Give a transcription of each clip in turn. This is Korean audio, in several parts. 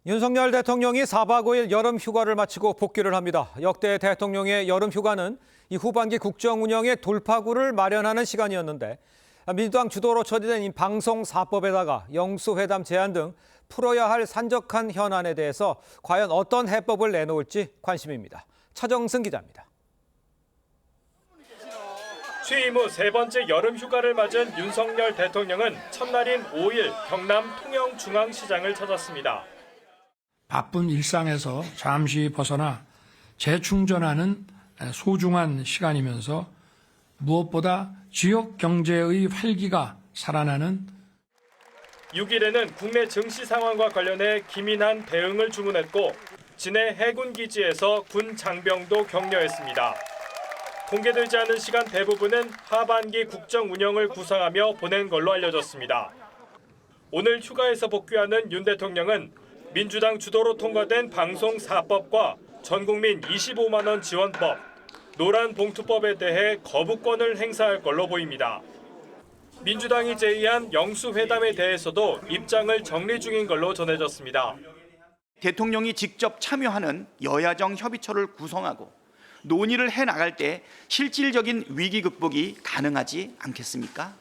윤석열 대통령이 4박 5일 여름 휴가를 마치고 복귀를 합니다. 역대 대통령의 여름 휴가는 이 후반기 국정 운영의 돌파구를 마련하는 시간이었는데 민주당 주도로 처리된 이 방송 4법에다가 영수회담 제안 등 풀어야 할 산적한 현안에 대해서 과연 어떤 해법을 내놓을지 관심입니다. 차정승 기자입니다. 취임 후 세 번째 여름 휴가를 맞은 윤석열 대통령은 첫날인 5일 경남 통영중앙시장을 찾았습니다. 바쁜 일상에서 잠시 벗어나 재충전하는 소중한 시간이면서 무엇보다 지역 경제의 활기가 살아나는 6일에는 국내 증시 상황과 관련해 기민한 대응을 주문했고 진해 해군기지에서 군 장병도 격려했습니다. 공개되지 않은 시간 대부분은 하반기 국정 운영을 구상하며 보낸 걸로 알려졌습니다. 오늘 휴가에서 복귀하는 윤 대통령은 민주당 주도로 통과된 방송 4법과 전국민 25만 원 지원법, 노란봉투법에 대해 거부권을 행사할 걸로 보입니다. 민주당이 제의한 영수회담에 대해서도 입장을 정리 중인 걸로 전해졌습니다. 대통령이 직접 참여하는 여야정 협의체를 구성하고 논의를 해나갈 때 실질적인 위기 극복이 가능하지 않겠습니까?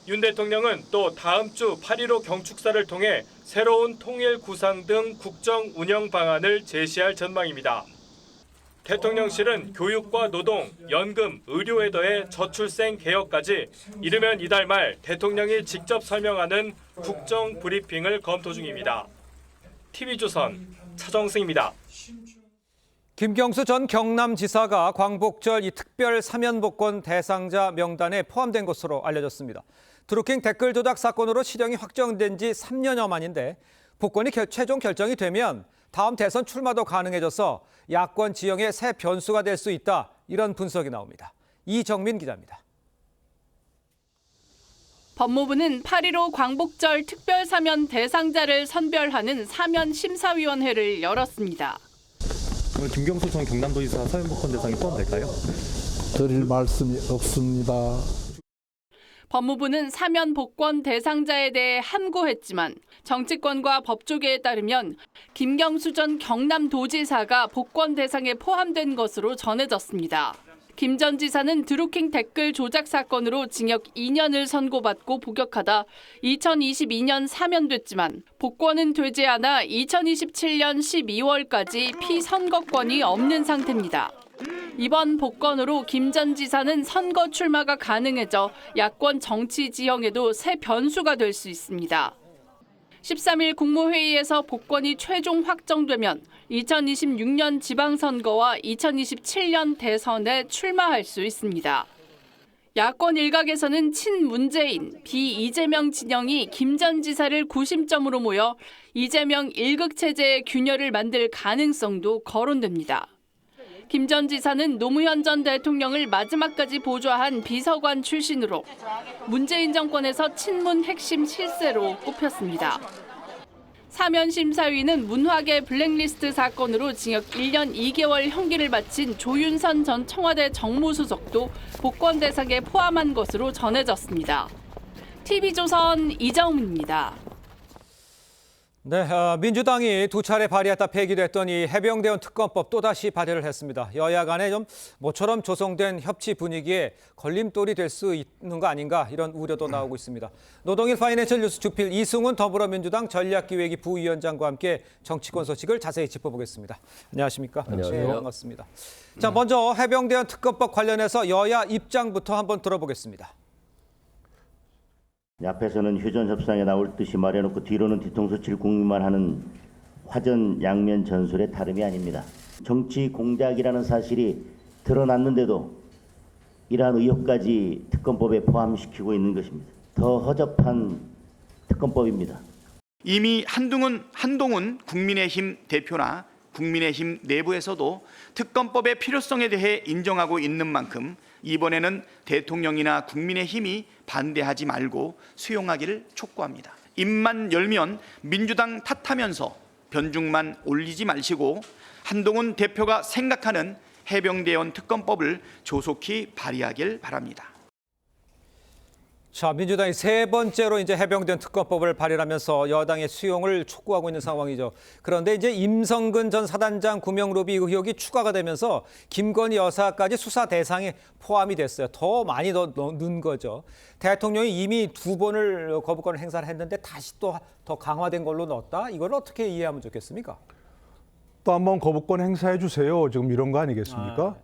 윤 대통령은 또 다음 주 8.15 경축사를 통해 새로운 통일 구상 등 국정 운영 방안을 제시할 전망입니다. 대통령실은 교육과 노동, 연금, 의료에 더해 저출생 개혁까지 이르면 이달 말 대통령이 직접 설명하는 국정 브리핑을 검토 중입니다. TV조선 차정승입니다. 김경수 전 경남지사가 광복절 이 특별 사면복권 대상자 명단에 포함된 것으로 알려졌습니다. 드루킹 댓글 조작 사건으로 실형이 확정된 지 3년여 만인데 복권이 최종 결정이 되면 다음 대선 출마도 가능해져서 야권 지형의 새 변수가 될 수 있다. 이런 분석이 나옵니다. 이정민 기자입니다. 법무부는 8.15 광복절 특별사면 대상자를 선별하는 사면심사위원회를 열었습니다. 오늘 김경수 전 경남도지사 사면복권 대상에 포함될까요? 드릴 말씀이 없습니다. 법무부는 사면 복권 대상자에 대해 함구했지만 정치권과 법조계에 따르면 김경수 전 경남도지사가 복권 대상에 포함된 것으로 전해졌습니다. 김 전 지사는 드루킹 댓글 조작 사건으로 징역 2년을 선고받고 복역하다 2022년 사면됐지만 복권은 되지 않아 2027년 12월까지 피선거권이 없는 상태입니다. 이번 복권으로 김 전 지사는 선거 출마가 가능해져 야권 정치 지형에도 새 변수가 될 수 있습니다. 13일 국무회의에서 복권이 최종 확정되면 2026년 지방선거와 2027년 대선에 출마할 수 있습니다. 야권 일각에서는 친문재인, 비이재명 진영이 김 전 지사를 구심점으로 모여 이재명 일극체제의 균열을 만들 가능성도 거론됩니다. 김 전 지사는 노무현 전 대통령을 마지막까지 보좌한 비서관 출신으로 문재인 정권에서 친문 핵심 실세로 꼽혔습니다. 사면심사위는 문화계 블랙리스트 사건으로 징역 1년 2개월 형기를 마친 조윤선 전 청와대 정무수석도 복권 대상에 포함한 것으로 전해졌습니다. TV조선 이정민입니다. 네, 민주당이 두 차례 발의했다 폐기됐던 이 해병대원 특검법 또다시 발의를 했습니다. 여야 간에 좀 모처럼 조성된 협치 분위기에 걸림돌이 될 수 있는 거 아닌가 이런 우려도 나오고 있습니다. 노동일 파이낸셜 뉴스 주필 이승훈 더불어민주당 전략기획위 부위원장과 함께 정치권 소식을 자세히 짚어보겠습니다. 안녕하십니까? 안녕하세요. 네, 반갑습니다. 자, 먼저 해병대원 특검법 관련해서 여야 입장부터 한번 들어보겠습니다. 앞에서는 휴전 협상에 나올 듯이 말해놓고 뒤로는 뒤통수 칠 국민만 하는 화전양면 전술의 다름이 아닙니다. 정치 공작이라는 사실이 드러났는데도 이러한 의혹까지 특검법에 포함시키고 있는 것입니다. 더 허접한 특검법입니다. 이미 한동훈 국민의힘 대표나 국민의힘 내부에서도 특검법의 필요성에 대해 인정하고 있는 만큼 이번에는 대통령이나 국민의힘이 반대하지 말고 수용하기를 촉구합니다. 입만 열면 민주당 탓하면서 변죽만 올리지 마시고 한동훈 대표가 생각하는 해병대원 특검법을 조속히 발의하길 바랍니다. 자, 민주당이 세 번째로 이제 해병대 특검법을 발의하면서 여당의 수용을 촉구하고 있는 상황이죠. 그런데 이제 임성근 전 사단장 구명 로비 의혹이 추가가 되면서 김건희 여사까지 수사 대상에 포함이 됐어요. 더 많이 넣은 거죠. 대통령이 이미 2번을 거부권을 행사를 했는데 다시 또 더 강화된 걸로 넣었다? 이걸 어떻게 이해하면 좋겠습니까? 또 한번 거부권 행사해 주세요. 지금 이런 거 아니겠습니까?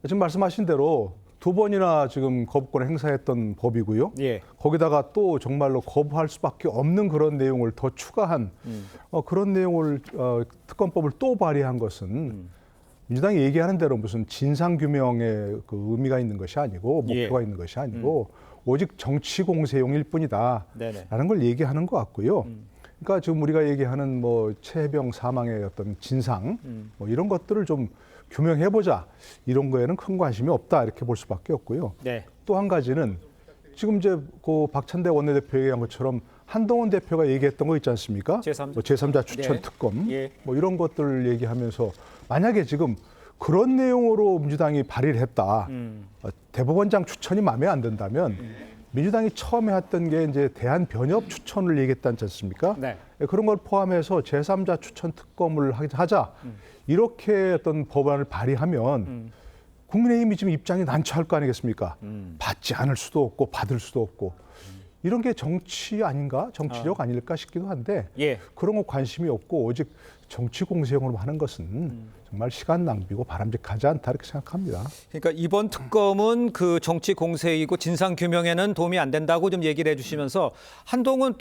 지금 말씀하신 대로 2번이나 지금 거부권 행사했던 법이고요. 예. 거기다가 또 정말로 거부할 수밖에 없는 그런 내용을 더 추가한 그런 내용을 특검법을 또 발의한 것은 민주당이 얘기하는 대로 무슨 진상규명의 그 의미가 있는 것이 아니고 목표가 있는 것이 아니고 오직 정치 공세용일 뿐이다라는 네네. 걸 얘기하는 것 같고요. 그러니까 지금 우리가 얘기하는 뭐 최해병 사망의 어떤 진상 뭐 이런 것들을 좀 규명해보자 이런 거에는 큰 관심이 없다 이렇게 볼 수밖에 없고요. 네. 또 한 가지는 지금 이제 그 박찬대 원내대표 얘기한 것처럼 한동훈 대표가 얘기했던 거 있지 않습니까? 제3자. 제3자 추천 네. 특검 예. 뭐 이런 것들을 얘기하면서 만약에 지금 그런 내용으로 민주당이 발의를 했다. 대법원장 추천이 마음에 안 든다면 민주당이 처음에 했던 게 이제 대한변협 추천을 얘기했지 않습니까? 네. 그런 걸 포함해서 제3자 추천 특검을 하자. 이렇게 어떤 법안을 발의하면 국민의힘이 지금 입장이 난처할 거 아니겠습니까? 받지 않을 수도 없고 받을 수도 없고 이런 게 정치 아닌가? 정치력 아닐까 싶기도 한데 예. 그런 거 관심이 없고 오직 정치 공세용으로 하는 것은 정말 시간 낭비고 바람직하지 않다 이렇게 생각합니다. 그러니까 이번 특검은 그 정치 공세이고 진상 규명에는 도움이 안 된다고 좀 얘기를 해주시면서 한동훈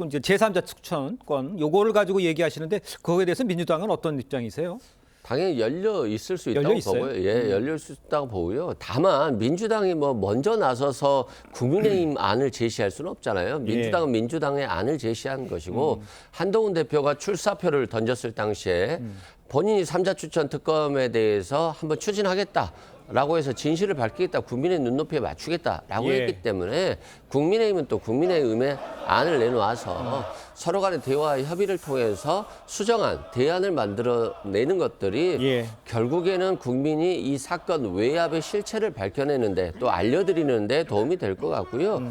이제 제3자 추천권 요거를 가지고 얘기하시는데 그거에 대해서 민주당은 어떤 입장이세요? 당연히 열려 있을 수 열려 있다고 있어요? 보고요. 예, 열려 있을 수 있다고 보고요. 다만 민주당이 뭐 먼저 나서서 국민의힘 안을 제시할 수는 없잖아요. 민주당은 민주당의 안을 제시한 것이고 한동훈 대표가 출사표를 던졌을 당시에 본인이 3자 추천 특검에 대해서 한번 추진하겠다라고 해서 진실을 밝히겠다, 국민의 눈높이에 맞추겠다라고 예. 했기 때문에 국민의힘은 또 국민의힘의 안을 내놓아서 서로 간의 대화와 협의를 통해서 수정안, 대안을 만들어내는 것들이 예. 결국에는 국민이 이 사건 외압의 실체를 밝혀내는데 또 알려드리는데 도움이 될 것 같고요.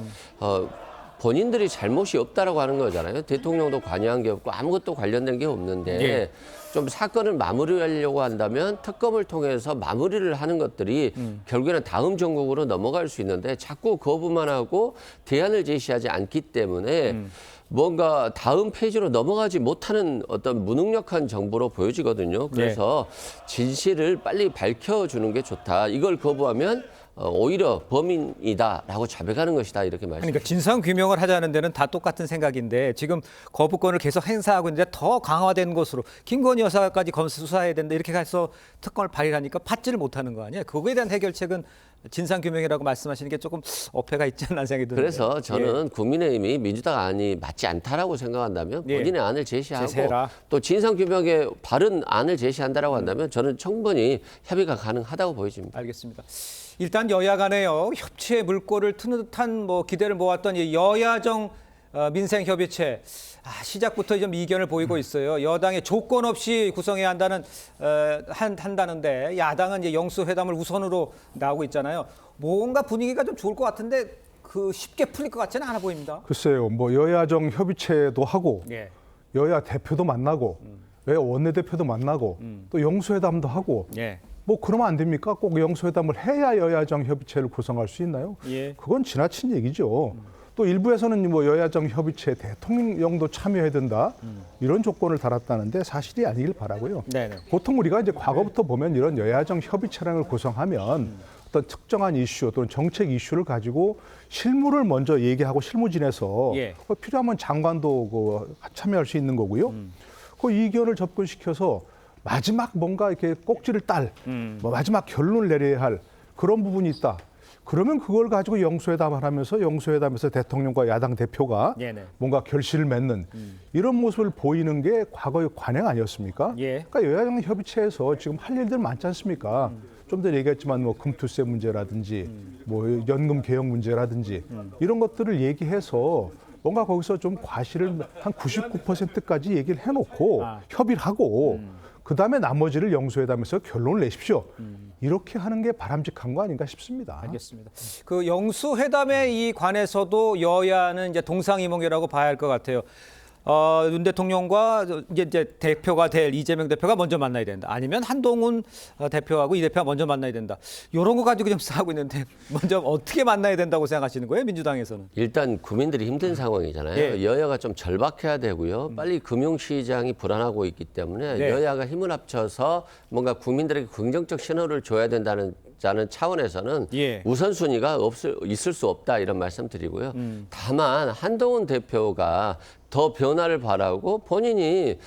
본인들이 잘못이 없다라고 하는 거잖아요. 대통령도 관여한 게 없고 아무것도 관련된 게 없는데 예. 좀 사건을 마무리하려고 한다면 특검을 통해서 마무리를 하는 것들이 결국에는 다음 정국으로 넘어갈 수 있는데 자꾸 거부만 하고 대안을 제시하지 않기 때문에 뭔가 다음 페이지로 넘어가지 못하는 어떤 무능력한 정부로 보여지거든요. 그래서 진실을 빨리 밝혀주는 게 좋다. 이걸 거부하면 오히려 범인이다라고 자백하는 것이다 이렇게 말씀드립니다. 그러니까 진상 규명을 하자는 데는 다 똑같은 생각인데 지금 거부권을 계속 행사하고 있는데 더 강화된 것으로 김건희 여사까지 검수 수사해야 된다 이렇게 해서 특검을 발의하니까 받지를 못하는 거 아니에요? 그거에 대한 해결책은 진상 규명이라고 말씀하시는 게 조금 어폐가 있지 않나 생각이 드는데. 그래서 저는 국민의힘이 민주당 안이 맞지 않다라고 생각한다면 본인의 안을 제시하고 제시해라. 또 진상 규명에 바른 안을 제시한다라고 한다면 저는 충분히 협의가 가능하다고 보여집니다. 알겠습니다. 일단 여야 간에요 협치의 물꼬를 트는 듯한 뭐 기대를 모았던 이 여야정 민생협의체 시작부터 좀 이견을 보이고 있어요. 여당이 조건 없이 구성해야 한다는데 야당은 이제 영수회담을 우선으로 나오고 있잖아요. 뭔가 분위기가 좀 좋을 것 같은데 그 쉽게 풀릴 것 같지는 않아 보입니다. 글쎄요, 뭐 여야정 협의체도 하고 예. 여야 대표도 만나고 여야 원내대표도 만나고 또 영수회담도 하고 예. 뭐 그러면 안 됩니까? 꼭 영수회담을 해야 여야정 협의체를 구성할 수 있나요? 예. 그건 지나친 얘기죠. 또 일부에서는 뭐 여야정 협의체 대통령도 참여해야 된다 이런 조건을 달았다는데 사실이 아니길 바라고요. 네네. 보통 우리가 이제 과거부터 보면 이런 여야정 협의체라는 걸 구성하면 어떤 특정한 이슈 또는 정책 이슈를 가지고 실무를 먼저 얘기하고 실무진에서 예. 필요하면 장관도 참여할 수 있는 거고요. 그 이견을 접근시켜서 마지막 뭔가 이렇게 꼭지를 뭐 마지막 결론을 내려야 할 그런 부분이 있다. 그러면 그걸 가지고 영수회담을 하면서 영수회담에서 대통령과 야당 대표가 네네. 뭔가 결실을 맺는 이런 모습을 보이는 게 과거의 관행 아니었습니까? 예. 그러니까 여야정 협의체에서 지금 할 일들 많지 않습니까? 좀 전에 얘기했지만 뭐 금투세 문제라든지 뭐 연금 개혁 문제라든지 이런 것들을 얘기해서 뭔가 거기서 좀 과실을 한 99%까지 얘기를 해놓고 협의를 하고 그다음에 나머지를 영수회담에서 결론을 내십시오. 이렇게 하는 게 바람직한 거 아닌가 싶습니다. 알겠습니다. 그 영수회담에 이 관해서도 여야는 이제 동상이몽이라고 봐야 할 것 같아요. 윤 대통령과 이제 대표가 될 이재명 대표가 먼저 만나야 된다. 아니면 한동훈 대표하고 이 대표가 먼저 만나야 된다. 이런 거 가지고 좀 싸우고 있는데 먼저 어떻게 만나야 된다고 생각하시는 거예요, 민주당에서는? 일단 국민들이 힘든 상황이잖아요. 예. 여야가 좀 절박해야 되고요. 빨리 금융시장이 불안하고 있기 때문에 네. 여야가 힘을 합쳐서 뭔가 국민들에게 긍정적 신호를 줘야 된다는 차원에서는 예. 우선순위가 있을 수 없다 이런 말씀드리고요. 다만 한동훈 대표가 더 변화를 바라고 본인이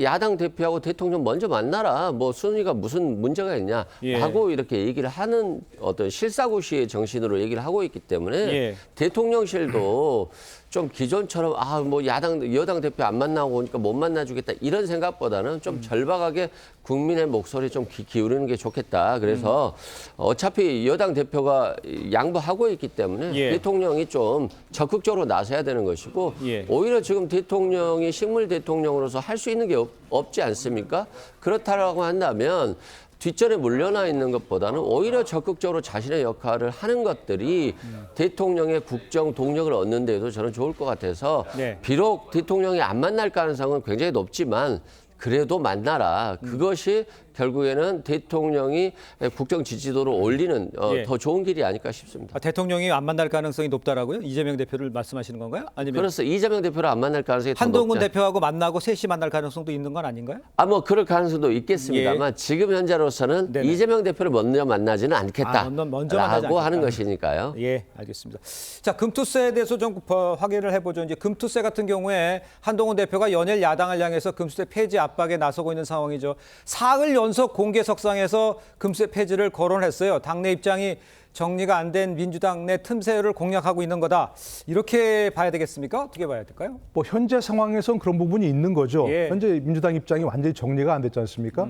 야당 대표하고 대통령 먼저 만나라. 뭐 순위가 무슨 문제가 있냐라고 이렇게 얘기를 하는 어떤 실사구시의 정신으로 얘기를 하고 있기 때문에 예. 대통령실도 좀 기존처럼 뭐 여당 대표 안 만나고 오니까 못 만나주겠다 이런 생각보다는 좀 절박하게 국민의 목소리 좀 기울이는 게 좋겠다. 그래서 어차피 여당 대표가 양보하고 있기 때문에 예. 대통령이 좀 적극적으로 나서야 되는 것이고 예. 오히려 지금 대통령이 식물 대통령으로서 할 수 있는 게 없지 않습니까? 그렇다라고 한다면 뒷전에 물려나 있는 것보다는 오히려 적극적으로 자신의 역할을 하는 것들이 대통령의 국정 동력을 얻는 데도 저는 좋을 것 같아서 네. 비록 대통령이 안 만날 가능성은 굉장히 높지만 그래도 만나라. 그것이 결국에는 대통령이 국정 지지도를 올리는 예. 더 좋은 길이 아닐까 싶습니다. 대통령이 안 만날 가능성이 높다라고요? 이재명 대표를 말씀하시는 건가요? 아니면 그래서 이재명 대표를 안 만날 가능성이 더 한동훈 높지 대표하고 만나고 셋이 만날 가능성도 있는 건 아닌가요? 뭐 그럴 가능성도 있겠습니다만 지금 현재로서는 네네. 이재명 대표를 먼저 만나지는 않겠다라고 먼저 만나지 않겠다. 하는 것이니까요. 예, 알겠습니다. 자, 금투세에 대해서 좀 확인을 해보죠. 이제 금투세 같은 경우에 한동훈 대표가 연일 야당을 향해서 금투세 폐지 압박에 나서고 있는 상황이죠. 사흘 연속 공개석상에서 금투세 폐지를 거론했어요. 당내 입장이 정리가 안 된 민주당 내 틈새를 공략하고 있는 거다. 이렇게 봐야 되겠습니까? 어떻게 봐야 될까요? 뭐 현재 상황에선 그런 부분이 있는 거죠. 예. 현재 민주당 입장이 완전히 정리가 안 됐지 않습니까?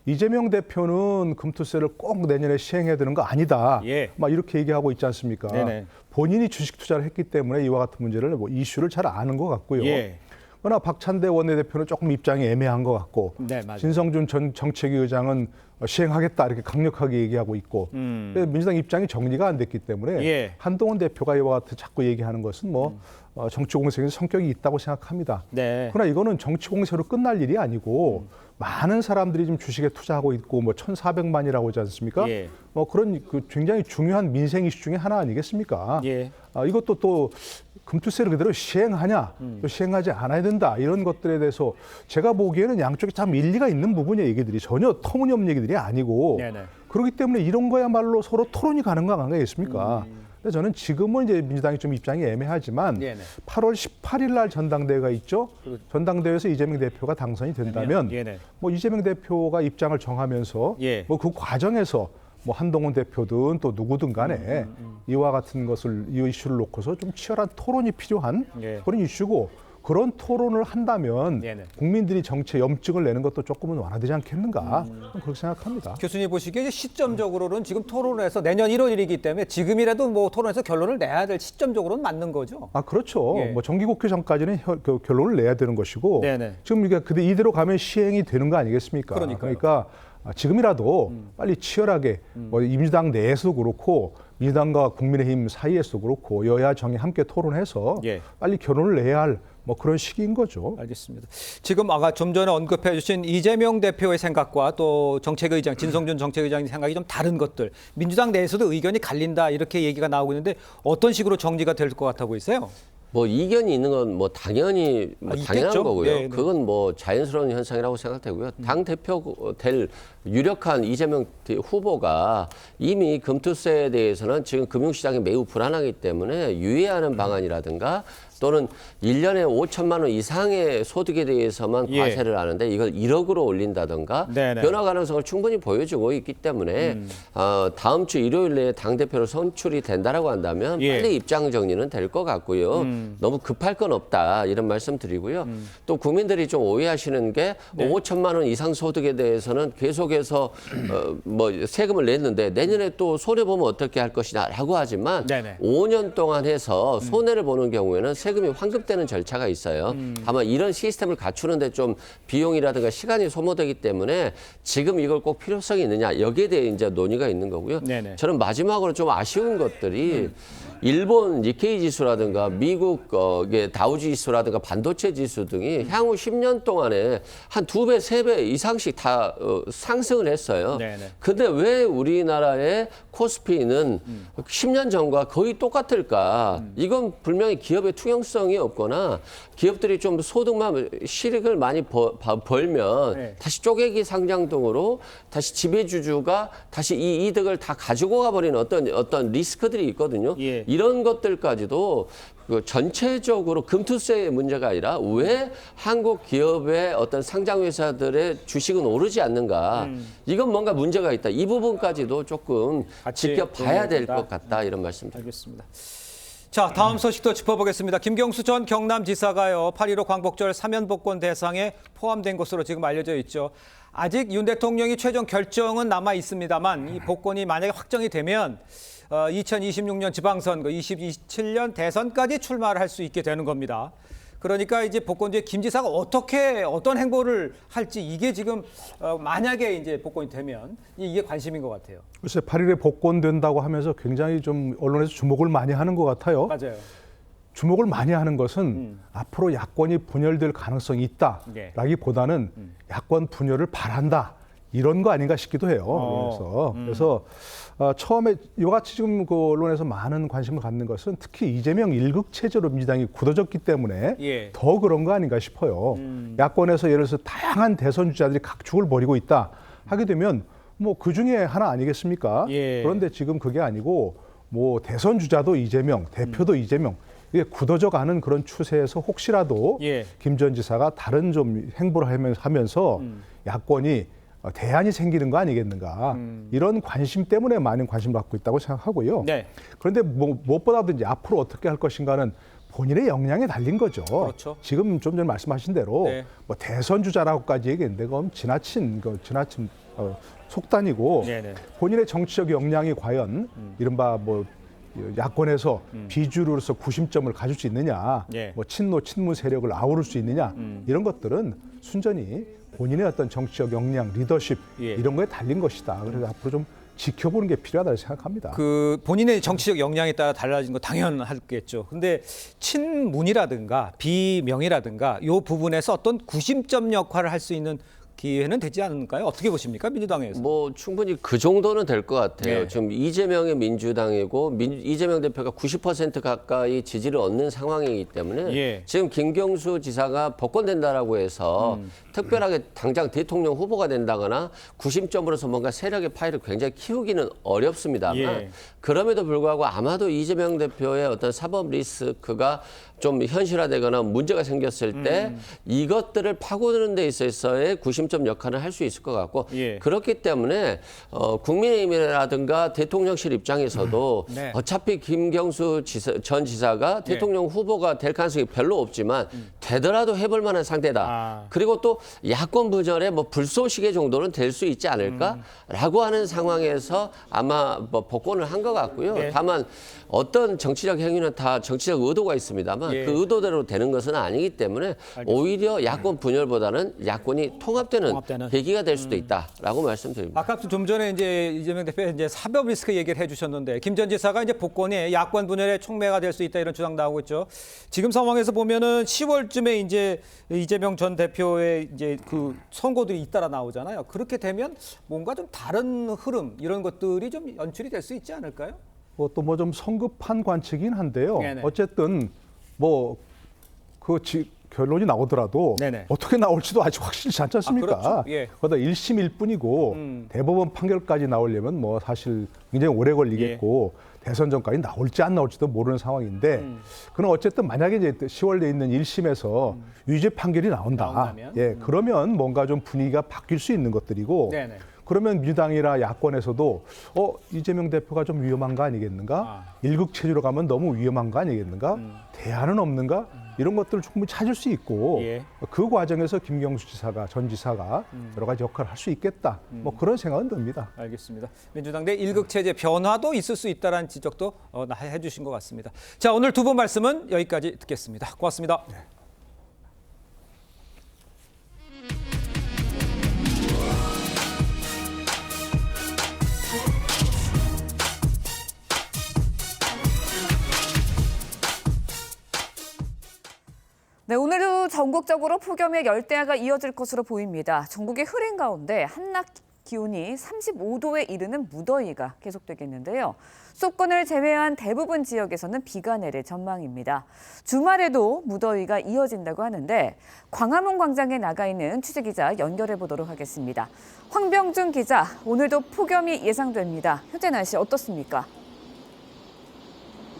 이재명 대표는 금투세를 꼭 내년에 시행해야 되는 거 아니다. 예. 막 이렇게 얘기하고 있지 않습니까? 네네. 본인이 주식 투자를 했기 때문에 이와 같은 문제를 뭐 이슈를 잘 아는 것 같고요. 예. 그러나 박찬대 원내대표는 조금 입장이 애매한 것 같고 네, 맞아요. 진성준 전 정책위 의장은 시행하겠다 이렇게 강력하게 얘기하고 있고 민주당 입장이 정리가 안 됐기 때문에 예. 한동훈 대표가 이와 같이 자꾸 얘기하는 것은 뭐 정치 공세의 성격이 있다고 생각합니다. 네. 그러나 이거는 정치 공세로 끝날 일이 아니고 많은 사람들이 지금 주식에 투자하고 있고 뭐 1,400만이라고 하지 않습니까? 예. 뭐 그런 굉장히 중요한 민생 이슈 중에 하나 아니겠습니까? 예. 이것도 또 금투세를 그대로 시행하냐, 또 시행하지 않아야 된다 이런 것들에 대해서 제가 보기에는 양쪽에 참 일리가 있는 부분의 얘기들이 전혀 터무니없는 얘기들이 아니고 네네. 그렇기 때문에 이런 거야말로 서로 토론이 가능한 거 아니겠습니까? 근데 저는 지금은 이제 민주당이 좀 입장이 애매하지만 네네. 8월 18일 날 전당대회가 있죠. 전당대회에서 이재명 대표가 당선이 된다면 네네. 뭐 이재명 대표가 입장을 정하면서 예. 뭐 그 과정에서 뭐 한동훈 대표든 또 누구든 간에 이와 같은 것을 이 이슈를 놓고서 좀 치열한 토론이 필요한 예. 그런 이슈고 그런 토론을 한다면 네네. 국민들이 정치에 염증을 내는 것도 조금은 완화되지 않겠는가 그렇게 생각합니다. 교수님 보시기에 이제 시점적으로는 지금 토론에서 내년 1월이기 때문에 지금이라도 뭐 토론에서 결론을 내야 될 시점적으로는 맞는 거죠. 그렇죠. 예. 뭐 정기국회 전까지는 결론을 내야 되는 것이고 네네. 지금 이게 근데 이대로 가면 시행이 되는 거 아니겠습니까? 그러니까요. 그러니까 지금이라도 빨리 치열하게 뭐 민주당 내에서도 그렇고 민주당과 국민의힘 사이에서도 그렇고 여야 정이 함께 토론해서 예. 빨리 결론을 내야 할 뭐 그런 시기인 거죠. 알겠습니다. 지금 아까 좀 전에 언급해 주신 이재명 대표의 생각과 또 정책의장 진성준 정책의장의 생각이 좀 다른 것들 민주당 내에서도 의견이 갈린다 이렇게 얘기가 나오고 있는데 어떤 식으로 정리가 될 것 같아 보이세요? 뭐 이견이 있는 건 뭐 당연히 당연한 있겠죠? 거고요. 네, 네. 그건 뭐 자연스러운 현상이라고 생각되고요. 당 대표 될 유력한 이재명 후보가 이미 금투세에 대해서는 지금 금융시장이 매우 불안하기 때문에 유예하는 방안이라든가 또는 1년에 5천만 원 이상의 소득에 대해서만 예. 과세를 하는데 이걸 1억으로 올린다든가 네네. 변화 가능성을 충분히 보여주고 있기 때문에 다음 주 일요일 내에 당대표로 선출이 된다라고 한다면 예. 빨리 입장 정리는 될 것 같고요. 너무 급할 건 없다 이런 말씀 드리고요. 또 국민들이 좀 오해하시는 게 네. 5천만 원 이상 소득에 대해서는 계속해서 뭐 세금을 냈는데 내년에 또 손해보면 어떻게 할 것이냐라고 하지만 네네. 5년 동안 해서 손해를 보는 경우에는 세금이 환급되는 절차가 있어요. 다만 이런 시스템을 갖추는데 좀 비용이라든가 시간이 소모되기 때문에 지금 이걸 꼭 필요성이 있느냐 여기에 대해 이제 논의가 있는 거고요. 네네. 저는 마지막으로 좀 아쉬운 것들이 일본 니케이 지수라든가 미국 이게 다우 지수라든가 반도체 지수 등이 향후 10년 동안에 한 2배, 3배 이상씩 다 상승을 했어요. 네네. 근데 왜 우리나라의 코스피는 10년 전과 거의 똑같을까? 이건 분명히 기업의 투명성이 없거나 기업들이 좀 소득만 실익을 많이 벌면 네. 다시 쪼개기 상장 등으로 다시 지배주주가 다시 이 이득을 다 가지고 가버리는 어떤 리스크들이 있거든요. 예. 이런 것들까지도 그 전체적으로 금투세의 문제가 아니라 왜 한국 기업의 어떤 상장 회사들의 주식은 오르지 않는가? 이건 뭔가 문제가 있다. 이 부분까지도 조금 같이 지켜봐야 될 논의해보자. 것 같다 이런 말씀드립니다. 알겠습니다. 자, 다음 소식도 짚어보겠습니다. 김경수 전 경남지사가요, 8.15 광복절 사면복권 대상에 포함된 것으로 지금 알려져 있죠. 아직 윤 대통령이 최종 결정은 남아 있습니다만 이 복권이 만약에 확정이 되면 2026년 지방선거, 2027년 대선까지 출마를 할 수 있게 되는 겁니다. 그러니까 이제 복권주의 김 지사가 어떤 행보를 할지 이게 지금 만약에 이제 복권이 되면 이게 관심인 것 같아요. 글쎄 8.15에 복권된다고 하면서 굉장히 좀 언론에서 주목을 많이 하는 것 같아요. 맞아요. 주목을 많이 하는 것은 앞으로 야권이 분열될 가능성이 있다라기보다는 야권 분열을 바란다. 이런 거 아닌가 싶기도 해요. 그래서 처음에 이같이 지금 그 언론에서 많은 관심을 갖는 것은 특히 이재명 일극 체제로 민주당이 굳어졌기 때문에 예. 더 그런 거 아닌가 싶어요. 야권에서 예를 들어서 다양한 대선 주자들이 각축을 벌이고 있다 하게 되면 뭐 그 중에 하나 아니겠습니까? 예. 그런데 지금 그게 아니고 뭐 대선 주자도 이재명, 대표도 이재명. 이게 굳어져 가는 그런 추세에서 혹시라도 예. 김 전 지사가 다른 좀 행보를 하면서 야권이 대안이 생기는 거 아니겠는가. 이런 관심 때문에 많은 관심을 갖고 있다고 생각하고요. 네. 그런데 무엇보다도 이제 앞으로 어떻게 할 것인가는 본인의 역량에 달린 거죠. 그렇죠. 지금 좀 전에 말씀하신 대로 네. 뭐 대선 주자라고까지 얘기했는데 그건 지나친 속단이고 네네. 본인의 정치적 역량이 과연 이른바 뭐 야권에서 비주류로서 구심점을 가질 수 있느냐, 예. 뭐 친문 세력을 아우를 수 있느냐 이런 것들은 순전히 본인의 어떤 정치적 역량, 리더십 예. 이런 거에 달린 것이다. 그래서 앞으로 좀 지켜보는 게 필요하다고 생각합니다. 그 본인의 정치적 역량에 따라 달라진 거 당연하겠죠. 근데 친문이라든가 비명이라든가 이 부분에서 어떤 구심점 역할을 할 수 있는 기회는 되지 않을까요? 어떻게 보십니까, 민주당에서? 뭐 충분히 그 정도는 될 것 같아요. 네. 지금 이재명의 민주당이고 이재명 대표가 90% 가까이 지지를 얻는 상황이기 때문에 예. 지금 김경수 지사가 복권된다라고 해서 특별하게 당장 대통령 후보가 된다거나 구심점으로서 뭔가 세력의 파이를 굉장히 키우기는 어렵습니다만 예. 그럼에도 불구하고 아마도 이재명 대표의 어떤 사법 리스크가 좀 현실화되거나 문제가 생겼을 때 이것들을 파고드는 데 있어서의 구심점 역할을 할 수 있을 것 같고 예. 그렇기 때문에 국민의힘이라든가 대통령실 입장에서도 네. 어차피 김경수 전 지사가 대통령 후보가 될 가능성이 별로 없지만 되더라도 해볼 만한 상대다. 아. 그리고 또 야권 부전에 뭐 불쏘시개 정도는 될 수 있지 않을까라고 하는 상황에서 아마 뭐 복권을 한 것 같고요. 네. 다만 어떤 정치적 행위는 다 정치적 의도가 있습니다만 예. 그 의도대로 되는 것은 아니기 때문에 오히려 야권 분열보다는 야권이 통합되는 계기가 될 수도 있다라고 말씀드립니다. 아까도 좀 전에 이제 이재명 대표 이제 사법 리스크 얘기를 해주셨는데 김 전 지사가 이제 복권이 야권 분열의 촉매가 될 수 있다 이런 주장 나오고 있죠. 지금 상황에서 보면은 10월쯤에 이제 이재명 전 대표의 이제 그 선고들이 잇따라 나오잖아요. 그렇게 되면 뭔가 좀 다른 흐름 이런 것들이 좀 연출이 될 수 있지 않을까요? 또 뭐 좀 성급한 관측이긴 한데요. 네네. 어쨌든 뭐 그 결론이 나오더라도 네네. 어떻게 나올지도 아직 확실치 않지 않습니까? 그렇죠. 예. 거기다 1심 1분이고 대법원 판결까지 나오려면 뭐 사실 굉장히 오래 걸리겠고 대선 전까지 나올지 안 나올지도 모르는 상황인데 그럼 어쨌든 만약에 이제 10월에 있는 1심에서 유죄 판결이 나온다면 그러면 뭔가 좀 분위기가 바뀔 수 있는 것들이고 네네. 그러면 민주당이나 야권에서도 이재명 대표가 좀 위험한 거 아니겠는가? 일극체제로 가면 너무 위험한 거 아니겠는가? 대안은 없는가? 이런 것들을 충분히 찾을 수 있고 예. 그 과정에서 김경수 지사가 전 지사가 여러 가지 역할을 할 수 있겠다. 뭐 그런 생각은 듭니다. 알겠습니다. 민주당 내 일극 체제 변화도 있을 수 있다라는 지적도 해주신 것 같습니다. 자, 오늘 두 분 말씀은 여기까지 듣겠습니다. 고맙습니다. 네, 오늘도 전국적으로 폭염의 열대야가 이어질 것으로 보입니다. 전국이 흐린 가운데 한낮 기온이 35도에 이르는 무더위가 계속되겠는데요. 수도권을 제외한 대부분 지역에서는 비가 내릴 전망입니다. 주말에도 무더위가 이어진다고 하는데 광화문 광장에 나가 있는 취재기자 연결해 보도록 하겠습니다. 황병준 기자, 오늘도 폭염이 예상됩니다. 현재 날씨 어떻습니까?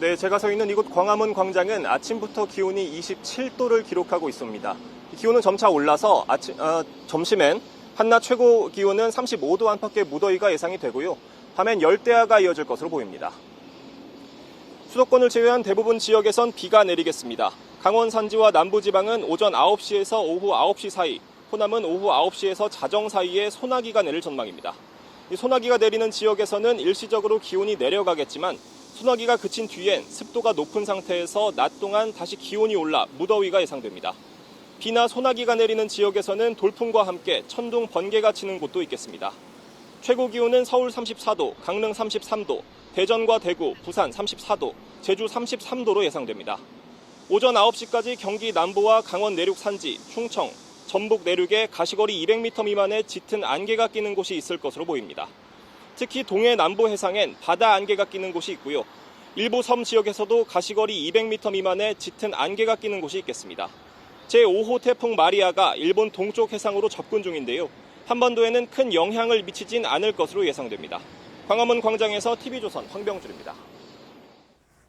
네, 제가 서 있는 이곳 광화문 광장은 아침부터 기온이 27도를 기록하고 있습니다. 기온은 점차 올라서 점심엔 한낮 최고 기온은 35도 안팎의 무더위가 예상이 되고요. 밤엔 열대야가 이어질 것으로 보입니다. 수도권을 제외한 대부분 지역에선 비가 내리겠습니다. 강원 산지와 남부지방은 오전 9시에서 오후 9시 사이, 호남은 오후 9시에서 자정 사이에 소나기가 내릴 전망입니다. 이 소나기가 내리는 지역에서는 일시적으로 기온이 내려가겠지만 소나기가 그친 뒤엔 습도가 높은 상태에서 낮 동안 다시 기온이 올라 무더위가 예상됩니다. 비나 소나기가 내리는 지역에서는 돌풍과 함께 천둥, 번개가 치는 곳도 있겠습니다. 최고 기온은 서울 34도, 강릉 33도, 대전과 대구, 부산 34도, 제주 33도로 예상됩니다. 오전 9시까지 경기 남부와 강원 내륙 산지, 충청, 전북 내륙에 가시거리 200m 미만의 짙은 안개가 끼는 곳이 있을 것으로 보입니다. 특히 동해 남부 해상엔 바다 안개가 끼는 곳이 있고요. 일부 섬 지역에서도 가시거리 200m 미만의 짙은 안개가 끼는 곳이 있겠습니다. 제5호 태풍 마리아가 일본 동쪽 해상으로 접근 중인데요. 한반도에는 큰 영향을 미치진 않을 것으로 예상됩니다. 광화문 광장에서 TV조선 황병준입니다.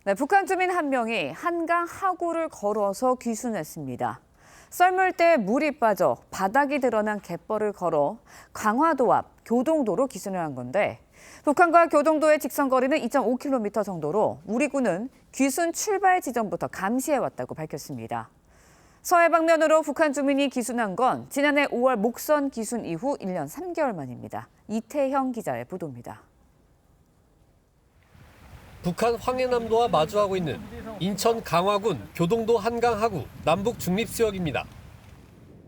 네, 북한 주민 한 명이 한강 하구를 걸어서 귀순했습니다. 썰물 때 물이 빠져 바닥이 드러난 갯벌을 걸어 강화도 앞 교동도로 귀순을 한 건데 북한과 교동도의 직선거리는 2.5km 정도로 우리 군은 귀순 출발 지점부터 감시해왔다고 밝혔습니다. 서해 방면으로 북한 주민이 귀순한 건 지난해 5월 목선 귀순 이후 1년 3개월 만입니다. 이태형 기자의 보도입니다. 북한 황해남도와 마주하고 있는 인천 강화군 교동도 한강 하구 남북 중립수역입니다.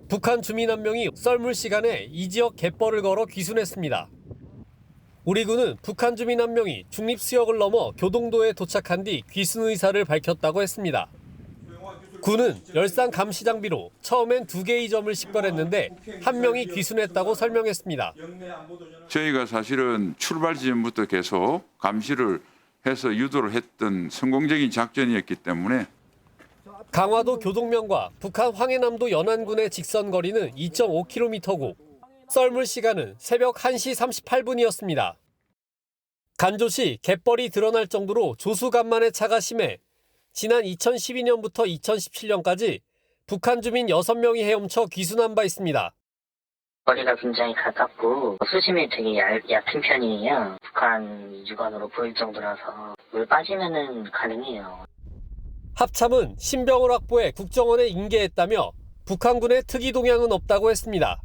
북한 주민 한 명이 썰물 시간에 이 지역 갯벌을 걸어 귀순했습니다. 우리 군은 북한 주민 한 명이 중립수역을 넘어 교동도에 도착한 뒤 귀순 의사를 밝혔다고 했습니다. 군은 열상 감시 장비로 처음엔 2개의 점을 식별했는데 한 명이 귀순했다고 설명했습니다. 저희가 사실은 출발 지점부터 계속 감시를 해서 유도를 했던 성공적인 작전이었기 때문에 강화도 교동면과 북한 황해남도 연안군의 직선 거리는 2.5km고 썰물 시간은 새벽 1시 38분이었습니다. 간조시 갯벌이 드러날 정도로 조수간만의 차가 심해 지난 2012년부터 2017년까지 북한 주민 6명이 헤엄쳐 귀순한 바 있습니다. 거리가 굉장히 가깝고 수심이 되게 얕은 편이에요. 북한 유관으로 보일 정도라서 물 빠지면은 가능해요. 합참은 신병을 확보해 국정원에 인계했다며 북한군의 특이 동향은 없다고 했습니다.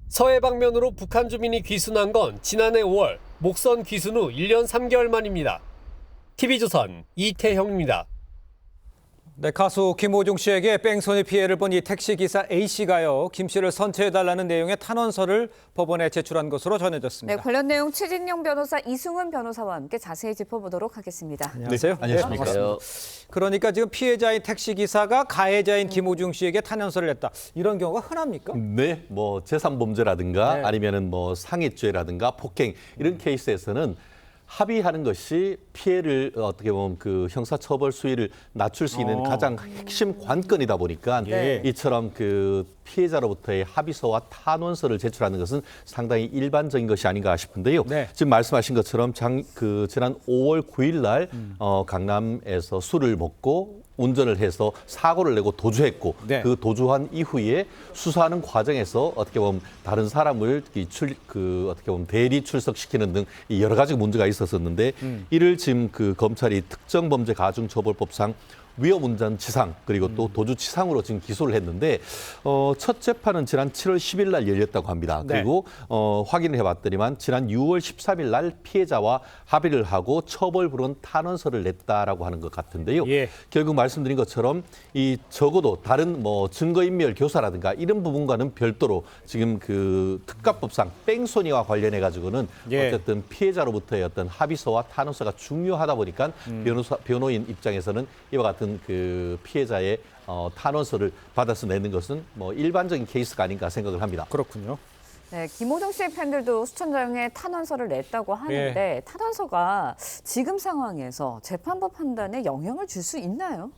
서해 방면으로 북한 주민이 귀순한 건 지난해 5월 목선 귀순 후 1년 3개월 만입니다. TV조선 이태형입니다. 네, 가수 김호중 씨에게 뺑소니 피해를 본 이 택시기사 A씨가요. 김 씨를 선처해달라는 내용의 탄원서를 법원에 제출한 것으로 전해졌습니다. 네, 관련 내용 최진영 변호사, 이승훈 변호사와 함께 자세히 짚어보도록 하겠습니다. 안녕하세요. 네, 안녕하십니까. 반갑습니다. 그러니까 지금 피해자인 택시기사가 가해자인 김호중 씨에게 탄원서를 냈다. 이런 경우가 흔합니까? 네, 뭐 제3범죄라든가 네. 아니면은 뭐 상해죄라든가 폭행 이런 케이스에서는 합의하는 것이 피해를 어떻게 보면 그 형사처벌 수위를 낮출 수 있는 가장 핵심 관건이다 보니까 네. 이처럼 그 피해자로부터의 합의서와 탄원서를 제출하는 것은 상당히 일반적인 것이 아닌가 싶은데요. 네. 지금 말씀하신 것처럼 지난 5월 9일 날 강남에서 술을 먹고 운전을 해서 사고를 내고 도주했고 네. 그 도주한 이후에 수사하는 과정에서 어떻게 보면 다른 사람을 어떻게 보면 대리 출석시키는 등 여러 가지 문제가 있었었는데 이를 지금 그 검찰이 특정범죄 가중처벌법상 위험운전치상 그리고 또 도주치상으로 지금 기소를 했는데 첫 재판은 지난 7월 10일 날 열렸다고 합니다. 네. 그리고 확인을 해봤더니만 지난 6월 13일 날 피해자와 합의를 하고 처벌 불원 탄원서를 냈다라고 하는 것 같은데요. 예. 결국 말씀드린 것처럼 이 적어도 다른 뭐 증거인멸 교사라든가 이런 부분과는 별도로 지금 그 특가법상 뺑소니와 관련해 가지고는 예. 어쨌든 피해자로부터의 어떤 합의서와 탄원서가 중요하다 보니까 변호인 입장에서는 이와 같은 그 피해자의 탄원서를 받아서 내는 것은 뭐 일반적인 케이스가 아닌가 생각을 합니다. 그렇군요. 네, 김호중 씨의 팬들도 수천 장의 탄원서를 냈다고 하는데 탄원서가 지금 상황에서 재판부 판단에 영향을 줄 수 있나요?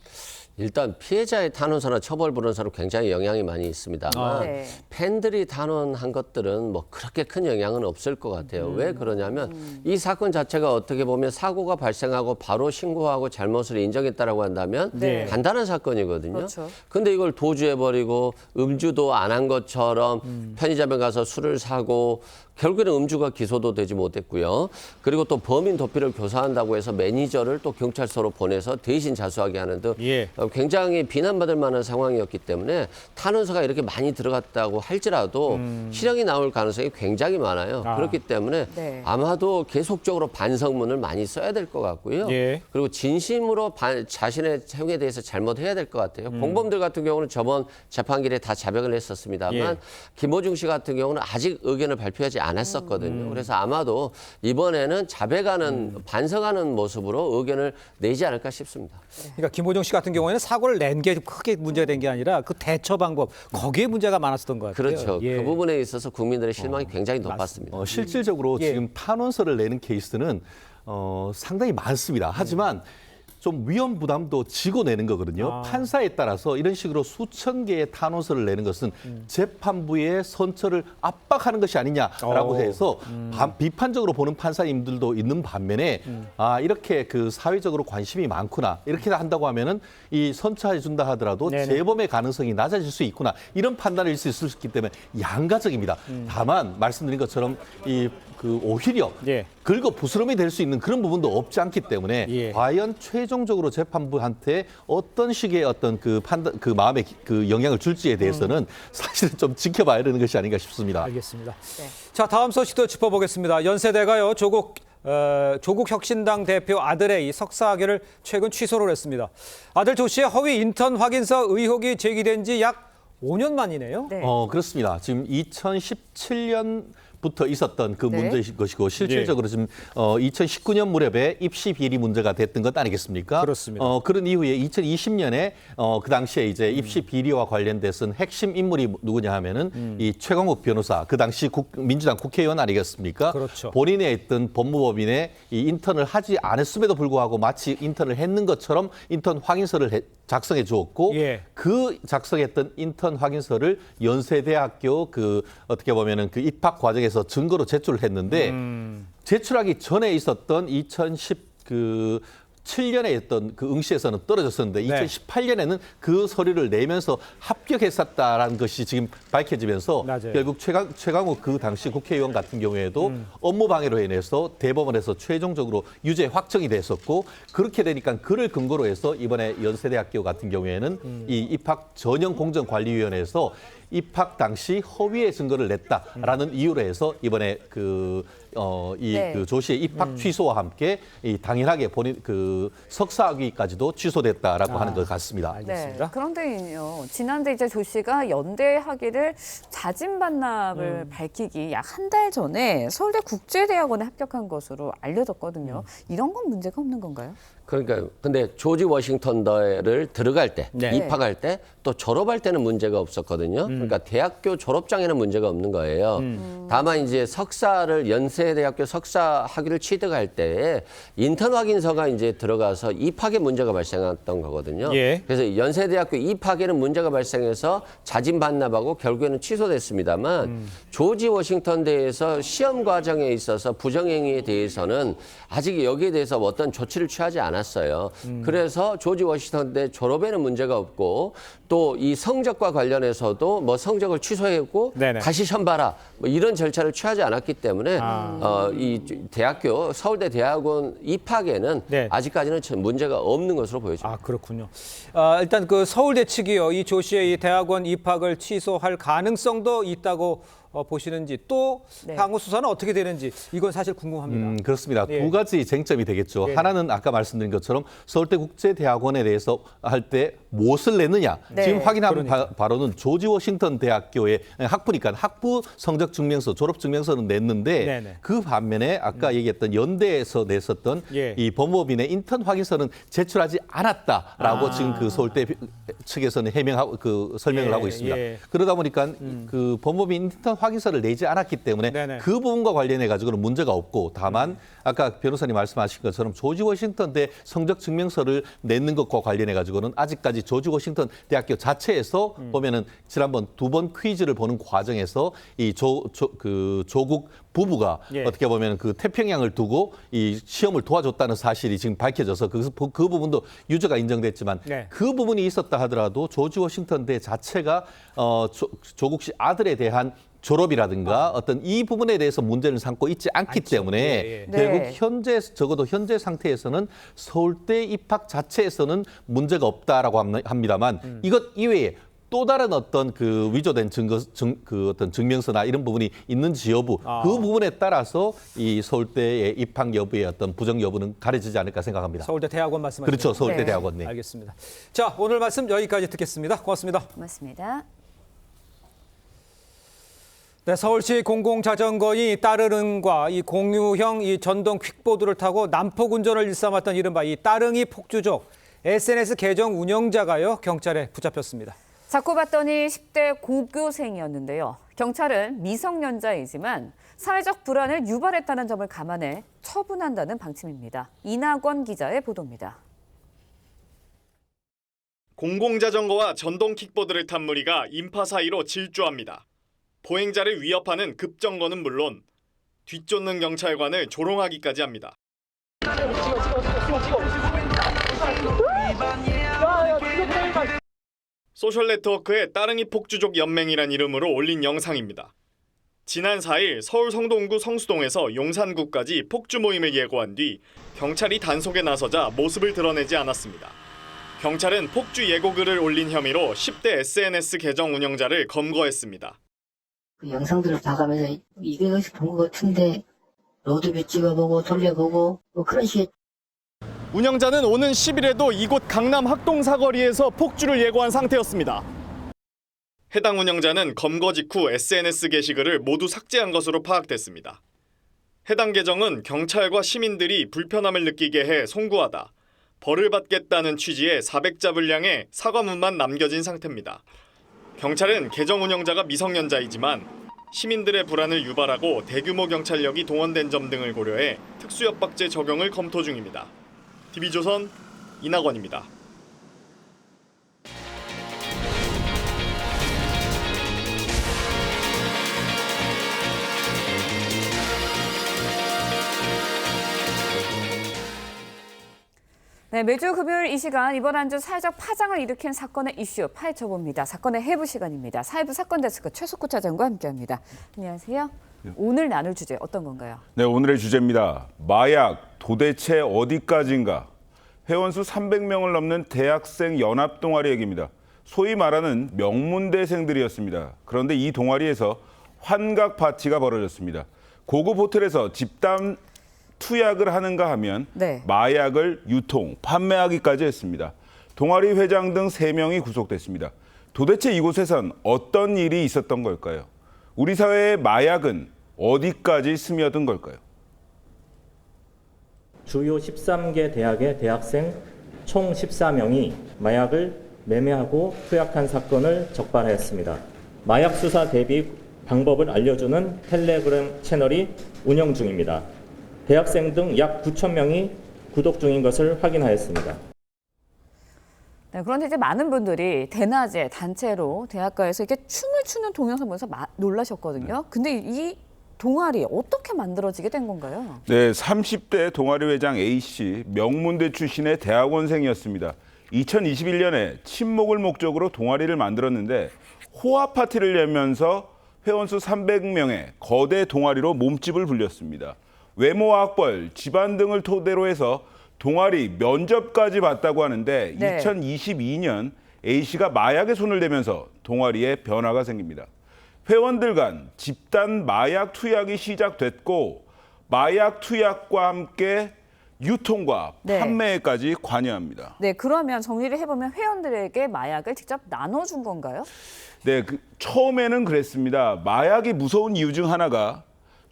일단 피해자의 탄원서나 처벌 불원서는 굉장히 영향이 많이 있습니다만 네. 팬들이 탄원한 것들은 뭐 그렇게 큰 영향은 없을 것 같아요. 왜 그러냐면 이 사건 자체가 어떻게 보면 사고가 발생하고 바로 신고하고 잘못을 인정했다라고 한다면 네. 간단한 사건이거든요. 그렇죠. 근데 이걸 도주해버리고 음주도 안 한 것처럼 편의점에 가서 술을 사고 결국에는 음주가 기소도 되지 못했고요. 그리고 또 범인 도피를 교사한다고 해서 매니저를 또 경찰서로 보내서 대신 자수하게 하는 등 예. 굉장히 비난받을 만한 상황이었기 때문에 탄원서가 이렇게 많이 들어갔다고 할지라도 실형이 나올 가능성이 굉장히 많아요. 그렇기 때문에 네. 아마도 계속적으로 반성문을 많이 써야 될 것 같고요. 예. 그리고 진심으로 자신의 행위에 대해서 잘못해야 될 것 같아요. 공범들 같은 경우는 저번 재판길에 다 자백을 했었습니다만 예. 김호중 씨 같은 경우는 아직 의견을 발표하지 않았었거든요. 그래서 아마도 이번에는 자백하는 반성하는 모습으로 의견을 내지 않을까 싶습니다. 그러니까 김호중 씨 같은 경우에는 사고를 낸 게 크게 문제가 된 게 아니라 그 대처 방법 거기에 문제가 많았었던 것 같아요. 그렇죠. 예. 그 부분에 있어서 국민들의 실망이 굉장히 높았습니다. 실질적으로 예. 지금 탄원서를 내는 케이스는 상당히 많습니다. 하지만 좀 위험 부담도 지고 내는 거거든요. 판사에 따라서 이런 식으로 수천 개의 탄원서를 내는 것은 재판부의 선처를 압박하는 것이 아니냐라고 해서 비판적으로 보는 판사님들도 있는 반면에 이렇게 그 사회적으로 관심이 많구나 이렇게 한다고 하면은 이 선처해 준다 하더라도 네네. 재범의 가능성이 낮아질 수 있구나 이런 판단을 할 수 있을 수 있기 때문에 양가적입니다. 다만 말씀드린 것처럼 오히려 예. 긁어 부스럼이 될 수 있는 그런 부분도 없지 않기 때문에 예. 과연 최종적으로 재판부한테 어떤 식의 어떤 그 판단, 그 마음의 그 영향을 줄지에 대해서는 사실은 좀 지켜봐야 되는 것이 아닌가 싶습니다. 알겠습니다. 네. 자, 다음 소식도 짚어보겠습니다. 연세대가요 조국 혁신당 대표 아들의 이 석사 학위를 최근 취소를 했습니다. 아들 조 씨의 허위 인턴 확인서 의혹이 제기된 지 약 5년 만이네요. 네. 그렇습니다. 지금 2017년부터 있었던 그 네. 문제인 것이고 실질적으로 지금 2019년 무렵에 입시 비리 문제가 됐던 것 아니겠습니까? 그렇습니다. 그런 이후에 2020년에 그 당시에 이제 입시 비리와 관련돼서 핵심 인물이 누구냐 하면은 이 최광욱 변호사, 그 당시 민주당 국회의원 아니겠습니까? 그렇죠. 본인의 있던 법무법인에 이 인턴을 하지 않았음에도 불구하고 마치 인턴을 했는 것처럼 인턴 확인서를 작성해 주었고 예. 그 작성했던 인턴 확인서를 연세대학교 어떻게 보면은 그 입학 과정에서 증거로 제출을 했는데 제출하기 전에 있었던 2017년에 했던 그 응시에서는 떨어졌었는데 네. 2018년에는 그 서류를 내면서 합격했었다라는 것이 지금 밝혀지면서 맞아요. 결국 최강욱 그 당시 국회의원 같은 경우에도 업무 방해로 인해서 대법원에서 최종적으로 유죄 확정이 됐었고 그렇게 되니까 그를 근거로 해서 이번에 연세대학교 같은 경우에는 이 입학 전형 공정관리위원회에서 입학 당시 허위의 증거를 냈다라는 이유로 해서 이번에 조 씨의 입학 취소와 함께 이 당연하게 본인 그 석사학위까지도 취소됐다라고 하는 것 같습니다. 알겠습니다. 네. 그런데요, 지난해 이제 조 씨가 연대 학위를 자진 반납을 밝히기 약 한 달 전에 서울대 국제대학원에 합격한 것으로 알려졌거든요. 이런 건 문제가 없는 건가요? 그러니까 근데 조지 워싱턴대를 들어갈 때, 네. 입학할 때, 또 졸업할 때는 문제가 없었거든요. 그러니까 대학교 졸업장에는 문제가 없는 거예요. 다만 이제 석사를 연세대학교 석사 학위를 취득할 때 인턴 확인서가 이제 들어가서 입학에 문제가 발생했던 거거든요. 예. 그래서 연세대학교 입학에는 문제가 발생해서 자진 반납하고 결국에는 취소됐습니다만 조지 워싱턴대에서 시험 과정에 있어서 부정행위에 대해서는 아직 여기에 대해서 어떤 조치를 취하지 않았습니다. 않았어요. 그래서 조지 워싱턴대 졸업에는 문제가 없고 또 이 성적과 관련해서도 뭐 성적을 취소했고 네네. 다시 시험 봐라 뭐 이런 절차를 취하지 않았기 때문에 이 대학교 서울대 대학원 입학에는 네. 아직까지는 문제가 없는 것으로 보여집니다. 아, 그렇군요. 일단 그 서울대 측이요, 이 조 씨의 이 대학원 입학을 취소할 가능성도 있다고 보시는지, 또 네. 향후 수사는 어떻게 되는지 이건 사실 궁금합니다. 그렇습니다. 예. 두 가지 쟁점이 되겠죠. 네. 하나는 아까 말씀드린 것처럼 서울대 국제대학원에 대해서 할 때 무엇을 냈느냐. 네. 지금 확인한 그러니까. 바로는 조지 워싱턴 대학교의 학부니까 학부 성적 증명서, 졸업 증명서는 냈는데 네네. 그 반면에 아까 얘기했던 연대에서 냈었던 예. 이 법무법인의 인턴 확인서는 제출하지 않았다라고 지금 그 서울대 측에서는 해명하고 설명을 예, 하고 있습니다. 예. 그러다 보니까 그 법무법인 인턴 확인서를 내지 않았기 때문에 네네. 그 부분과 관련해 가지고는 문제가 없고 다만 아까 변호사님 말씀하신 것처럼 조지 워싱턴대 성적 증명서를 내는 것과 관련해 가지고는 아직까지 조지 워싱턴 대학교 자체에서 보면은 지난번 2번 퀴즈를 보는 과정에서 이 조국 부부가 예. 어떻게 보면 그 태평양을 두고 이 시험을 도와줬다는 사실이 지금 밝혀져서 그 부분도 유죄가 인정됐지만 네. 그 부분이 있었다 하더라도 조지 워싱턴대 자체가 조국 씨 아들에 대한 졸업이라든가 어떤 이 부분에 대해서 문제를 삼고 있지 않기 때문에 예, 예. 결국 네. 적어도 현재 상태에서는 서울대 입학 자체에서는 문제가 없다라고 합니다만 이것 이외에 또 다른 어떤 그 위조된 그 어떤 증명서나 이런 부분이 있는지 여부 그 부분에 따라서 이 서울대의 입학 여부의 어떤 부정 여부는 가려지지 않을까 생각합니다. 서울대 대학원 말씀하시죠? 그렇죠. 서울대 네. 대학원. 네. 알겠습니다. 자, 오늘 말씀 여기까지 듣겠습니다. 고맙습니다. 고맙습니다. 네, 서울시 공공자전거인 따르릉과 이 공유형 이 전동 퀵보드를 타고 난폭 운전을 일삼았던 이른바 이 따릉이 폭주족 SNS 계정 운영자가요 경찰에 붙잡혔습니다. 자꾸 봤더니 10대 고교생이었는데요. 경찰은 미성년자이지만 사회적 불안을 유발했다는 점을 감안해 처분한다는 방침입니다. 이낙원 기자의 보도입니다. 공공자전거와 전동 킥보드를 탄 무리가 인파 사이로 질주합니다. 보행자를 위협하는 급정거는 물론 뒤쫓는 경찰관을 조롱하기까지 합니다. 소셜네트워크에 따릉이 폭주족 연맹이란 이름으로 올린 영상입니다. 지난 4일 서울 성동구 성수동에서 용산구까지 폭주 모임을 예고한 뒤 경찰이 단속에 나서자 모습을 드러내지 않았습니다. 경찰은 폭주 예고글을 올린 혐의로 10대 SNS 계정 운영자를 검거했습니다. 그 영상들을 봐가면서 이게 어디서 본 것 같은데 로드뷰 찍어보고 돌려보고 뭐 그런 식의. 운영자는 오는 10일에도 이곳 강남 학동 사거리에서 폭주를 예고한 상태였습니다. 해당 운영자는 검거 직후 SNS 게시글을 모두 삭제한 것으로 파악됐습니다. 해당 계정은 경찰과 시민들이 불편함을 느끼게 해 송구하다, 벌을 받겠다는 취지의 400자 분량의 사과문만 남겨진 상태입니다. 경찰은 계정 운영자가 미성년자이지만 시민들의 불안을 유발하고 대규모 경찰력이 동원된 점 등을 고려해 특수협박죄 적용을 검토 중입니다. TV조선 이낙원입니다. 네, 매주 금요일 이 시간 이번 한 주 사회적 파장을 일으킨 사건의 이슈 파헤쳐봅니다. 사건의 해부 시간입니다. 사회부 사건데스크 최석구 차장과 함께합니다. 안녕하세요. 오늘 나눌 주제 어떤 건가요? 네, 오늘의 주제입니다. 마약 도대체 어디까지인가? 회원수 300명을 넘는 대학생 연합 동아리 얘기입니다. 소위 말하는 명문대생들이었습니다. 그런데 이 동아리에서 환각 파티가 벌어졌습니다. 고급 호텔에서 집단 투약을 하는가 하면 네. 마약을 유통, 판매하기까지 했습니다. 동아리 회장 등 3명이 구속됐습니다. 도대체 이곳에선 어떤 일이 있었던 걸까요? 우리 사회의 마약은 어디까지 스며든 걸까요? 주요 13개 대학의 대학생 총 14명이 마약을 매매하고 투약한 사건을 적발하였습니다. 마약 수사 대비 방법을 알려주는 텔레그램 채널이 운영 중입니다. 대학생 등 약 9천 명이 구독 중인 것을 확인하였습니다. 네, 그런데 이제 많은 분들이 대낮에 단체로 대학가에서 이렇게 춤을 추는 동영상 보면서 놀라셨거든요. 근데 이 동아리 어떻게 만들어지게 된 건가요? 네, 30대 동아리 회장 A씨, 명문대 출신의 대학원생이었습니다. 2021년에 친목을 목적으로 동아리를 만들었는데 호화 파티를 열면서 회원 수 300명의 거대 동아리로 몸집을 불렸습니다. 외모 학벌, 집안 등을 토대로 해서 동아리 면접까지 봤다고 하는데 네. 2022년 A씨가 마약에 손을 대면서 동아리에 변화가 생깁니다. 회원들 간 집단 마약 투약이 시작됐고 마약 투약과 함께 유통과 네. 판매까지 관여합니다. 네, 그러면 정리를 해보면 회원들에게 마약을 직접 나눠준 건가요? 네, 처음에는 그랬습니다. 마약이 무서운 이유 중 하나가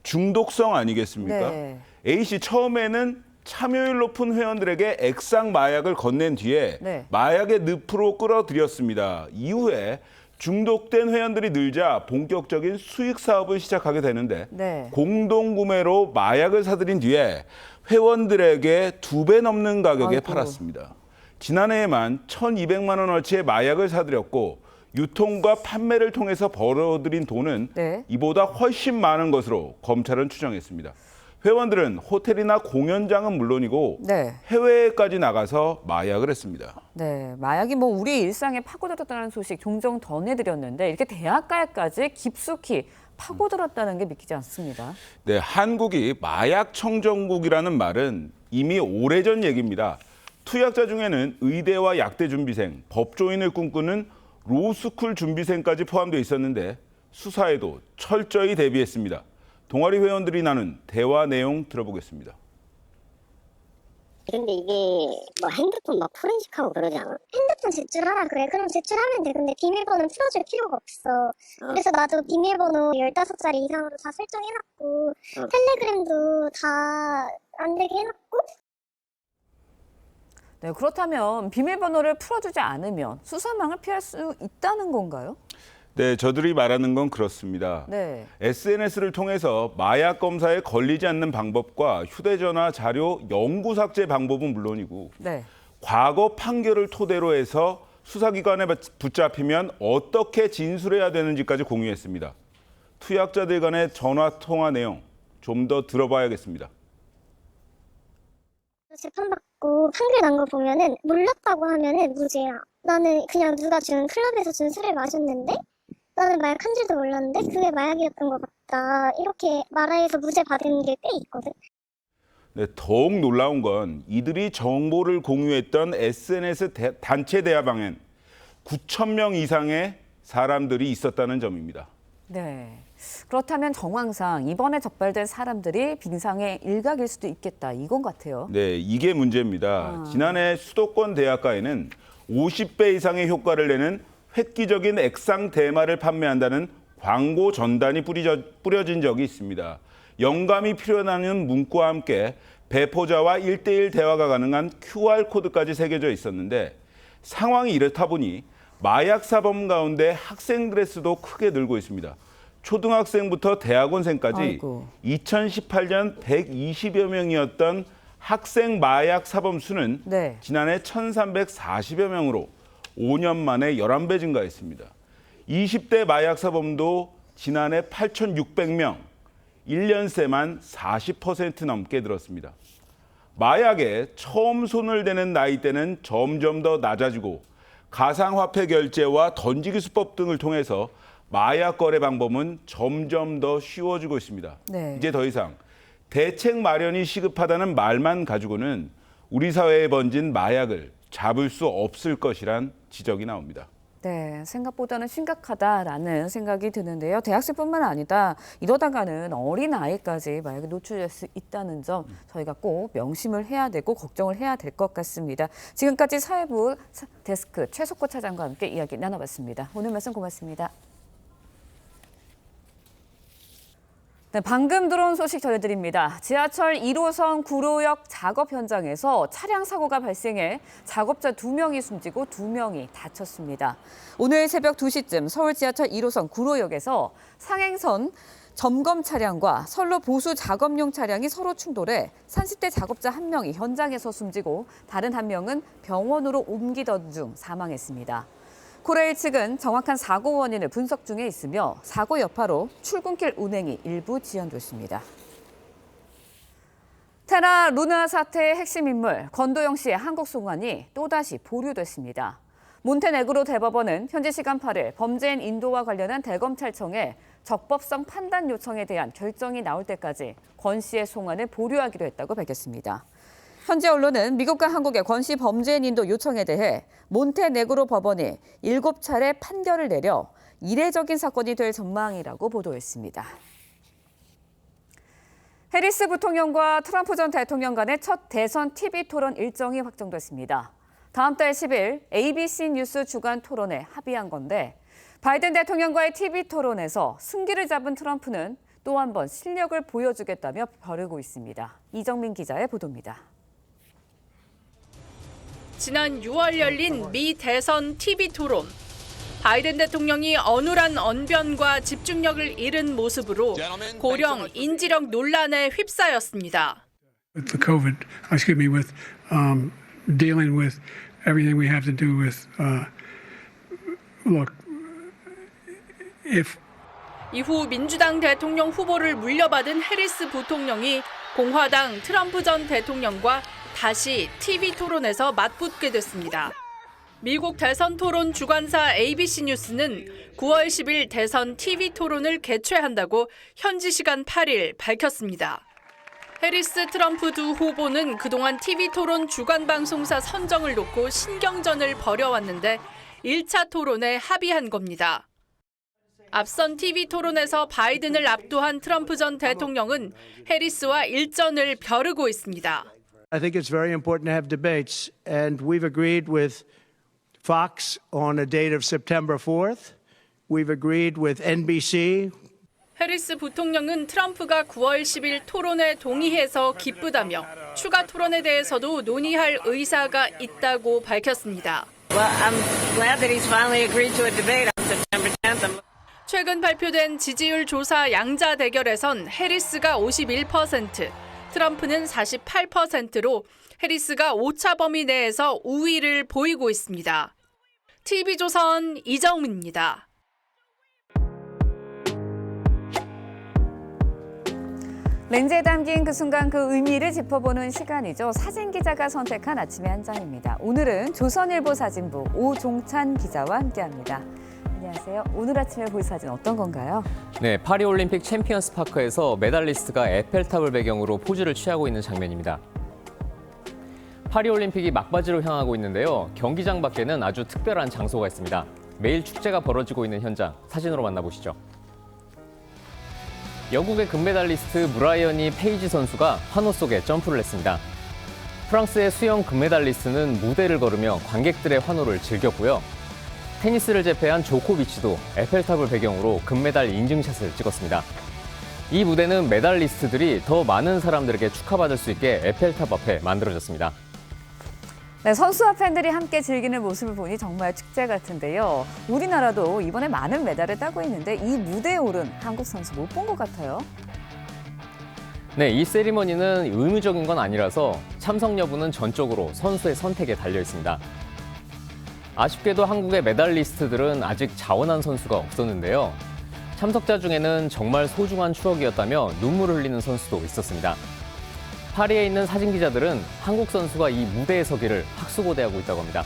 중독성 아니겠습니까? 네. A씨 처음에는 참여율 높은 회원들에게 액상 마약을 건넨 뒤에 네. 마약의 늪으로 끌어들였습니다. 이후에 중독된 회원들이 늘자 본격적인 수익 사업을 시작하게 되는데 네. 공동구매로 마약을 사들인 뒤에 회원들에게 2배 넘는 가격에 아이고. 팔았습니다. 지난해에만 1,200만 원어치의 마약을 사들였고 유통과 판매를 통해서 벌어들인 돈은 네. 이보다 훨씬 많은 것으로 검찰은 추정했습니다. 회원들은 호텔이나 공연장은 물론이고 네. 해외까지 나가서 마약을 했습니다. 네, 마약이 뭐 우리 일상에 파고들었다는 소식 종종 전해드렸는데 이렇게 대학가에까지 깊숙이 파고들었다는 게 믿기지 않습니다. 네, 한국이 마약 청정국이라는 말은 이미 오래전 얘기입니다. 투약자 중에는 의대와 약대 준비생, 법조인을 꿈꾸는 로스쿨 준비생까지 포함되어 있었는데 수사에도 철저히 대비했습니다. 동아리 회원들이 나눈 대화 내용 들어보겠습니다. 근데 이게 뭐 핸드폰 막 포렌식하고 그러지 않아? 핸드폰 제출하라 그래. 그럼 제출하면 돼. 근데 비밀번호는 풀어줄 필요가 없어. 그래서 나도 비밀번호 15자리 이상으로 다 설정해놨고 텔레그램도 다 안 되게 해놨고. 네, 그렇다면 비밀번호를 풀어주지 않으면 수사망을 피할 수 있다는 건가요? 네, 저들이 말하는 건 그렇습니다. 네. SNS를 통해서 마약 검사에 걸리지 않는 방법과 휴대전화 자료 영구 삭제 방법은 물론이고 네. 과거 판결을 토대로 해서 수사기관에 붙잡히면 어떻게 진술해야 되는지까지 공유했습니다. 투약자들 간의 전화통화 내용 좀 더 들어봐야겠습니다. 재판받고 판결 난 거 보면은 몰랐다고 하면은 무죄야. 나는 그냥 누가 준 클럽에서 준 술을 마셨는데 나는 마약 한 줄도 몰랐는데 그게 마약이었던 것 같다. 이렇게 말해서 무죄 받은 게 꽤 있거든. 네, 더욱 놀라운 건 이들이 정보를 공유했던 SNS 단체 대화방엔 9,000명 이상의 사람들이 있었다는 점입니다. 네. 그렇다면 정황상 이번에 적발된 사람들이 빙상의 일각일 수도 있겠다. 이건 같아요. 네, 이게 문제입니다. 지난해 수도권 대학가에는 50배 이상의 효과를 내는 획기적인 액상 대마를 판매한다는 광고 전단이 뿌려진 적이 있습니다. 영감이 필요하다는 문구와 함께 배포자와 1:1 대화가 가능한 QR코드까지 새겨져 있었는데 상황이 이렇다 보니 마약 사범 가운데 학생들의 수도 크게 늘고 있습니다. 초등학생부터 대학원생까지 아이고. 2018년 120여 명이었던 학생 마약 사범 수는 네. 지난해 1,340여 명으로 5년 만에 11배 증가했습니다. 20대 마약 사범도 지난해 8,600명, 1년 새만 40% 넘게 늘었습니다. 마약에 처음 손을 대는 나이대는 점점 더 낮아지고 가상화폐 결제와 던지기 수법 등을 통해서 마약 거래 방법은 점점 더 쉬워지고 있습니다. 네. 이제 더 이상 대책 마련이 시급하다는 말만 가지고는 우리 사회에 번진 마약을 잡을 수 없을 것이란 지적이 나옵니다. 네, 생각보다는 심각하다라는 생각이 드는데요. 대학생뿐만 아니다. 이러다가는 어린아이까지 마약에 노출될 수 있다는 점 저희가 꼭 명심을 해야 되고 걱정을 해야 될 것 같습니다. 지금까지 사회부 데스크 최석호 차장과 함께 이야기 나눠봤습니다. 오늘 말씀 고맙습니다. 네, 방금 들어온 소식 전해드립니다. 지하철 1호선 구로역 작업 현장에서 차량 사고가 발생해 작업자 2명이 숨지고 2명이 다쳤습니다. 오늘 새벽 2시쯤 서울 지하철 1호선 구로역에서 상행선 점검 차량과 선로 보수 작업용 차량이 서로 충돌해 30대 작업자 1명이 현장에서 숨지고 다른 1명은 병원으로 옮기던 중 사망했습니다. 코레일 측은 정확한 사고 원인을 분석 중에 있으며 사고 여파로 출근길 운행이 일부 지연됐습니다. 테라 루나 사태의 핵심 인물 권도영 씨의 한국 송환이 또다시 보류됐습니다. 몬테네그로 대법원은 현지 시간 8일 범죄인 인도와 관련한 대검찰청의 적법성 판단 요청에 대한 결정이 나올 때까지 권 씨의 송환을 보류하기로 했다고 밝혔습니다. 현지 언론은 미국과 한국의 권 씨 범죄인 인도 요청에 대해 몬테네그로 법원이 7차례 판결을 내려 이례적인 사건이 될 전망이라고 보도했습니다. 해리스 부통령과 트럼프 전 대통령 간의 첫 대선 TV 토론 일정이 확정됐습니다. 다음 달 10일 ABC 뉴스 주간 토론에 합의한 건데 바이든 대통령과의 TV 토론에서 승기를 잡은 트럼프는 또 한 번 실력을 보여주겠다며 벼르고 있습니다. 이정민 기자의 보도입니다. 지난 6월 열린 미 대선 TV 토론. 바이든 대통령이 어눌한 언변과 집중력을 잃은 모습으로 고령 인지력 논란에 휩싸였습니다. With dealing with everything we have to do with, look, if 이후 민주당 대통령 후보를 물려받은 해리스 부통령이 공화당 트럼프 전 대통령과 다시 TV 토론에서 맞붙게 됐습니다. 미국 대선 토론 주관사 ABC 뉴스는 9월 10일 대선 TV 토론을 개최한다고 현지 시간 8일 밝혔습니다. 해리스 트럼프 두 후보는 그동안 TV 토론 주간 방송사 선정을 놓고 신경전을 벌여왔는데 1차 토론에 합의한 겁니다. 앞선 TV 토론에서 바이든을 압도한 트럼프 전 대통령은 해리스와 일전을 벼르고 있습니다. I think it's very important to have debates, and we've agreed with Fox on a date of September 4th. We've agreed with NBC. 해리스 부통령은 트럼프가 9월 10일 토론에 동의해서 기쁘다며 추가 토론에 대해서도 논의할 의사가 있다고 밝혔습니다. Well, I'm glad that he's finally agreed to a debate on September 10th. 최근 발표된 지지율 조사 양자 대결에선 해리스가 51%, 트럼프는 48%로 해리스가 오차 범위 내에서 우위를 보이고 있습니다. TV조선 이정민입니다. 렌즈에 담긴 그 순간 그 의미를 짚어보는 시간이죠. 사진 기자가 선택한 아침의 한 장입니다. 오늘은 조선일보 사진부 오종찬 기자와 함께합니다. 안녕하세요. 오늘 아침에 볼 사진 어떤 건가요? 네, 파리올림픽 챔피언스 파크에서 메달리스트가 에펠탑을 배경으로 포즈를 취하고 있는 장면입니다. 파리올림픽이 막바지로 향하고 있는데요. 경기장 밖에는 아주 특별한 장소가 있습니다. 매일 축제가 벌어지고 있는 현장, 사진으로 만나보시죠. 영국의 금메달리스트 무라이언이 페이지 선수가 환호 속에 점프를 했습니다. 프랑스의 수영 금메달리스트는 무대를 걸으며 관객들의 환호를 즐겼고요. 테니스를 제패한 조코비치도 에펠탑을 배경으로 금메달 인증샷을 찍었습니다. 이 무대는 메달리스트들이 더 많은 사람들에게 축하받을 수 있게 에펠탑 앞에 만들어졌습니다. 네, 선수와 팬들이 함께 즐기는 모습을 보니 정말 축제 같은데요. 우리나라도 이번에 많은 메달을 따고 있는데 이 무대에 오른 한국 선수 못 본 것 같아요. 네, 이 세리머니는 의무적인 건 아니라서 참석 여부는 전적으로 선수의 선택에 달려 있습니다. 아쉽게도 한국의 메달리스트들은 아직 자원한 선수가 없었는데요. 참석자 중에는 정말 소중한 추억이었다며 눈물을 흘리는 선수도 있었습니다. 파리에 있는 사진 기자들은 한국 선수가 이 무대에 서기를 학수고대하고 있다고 합니다.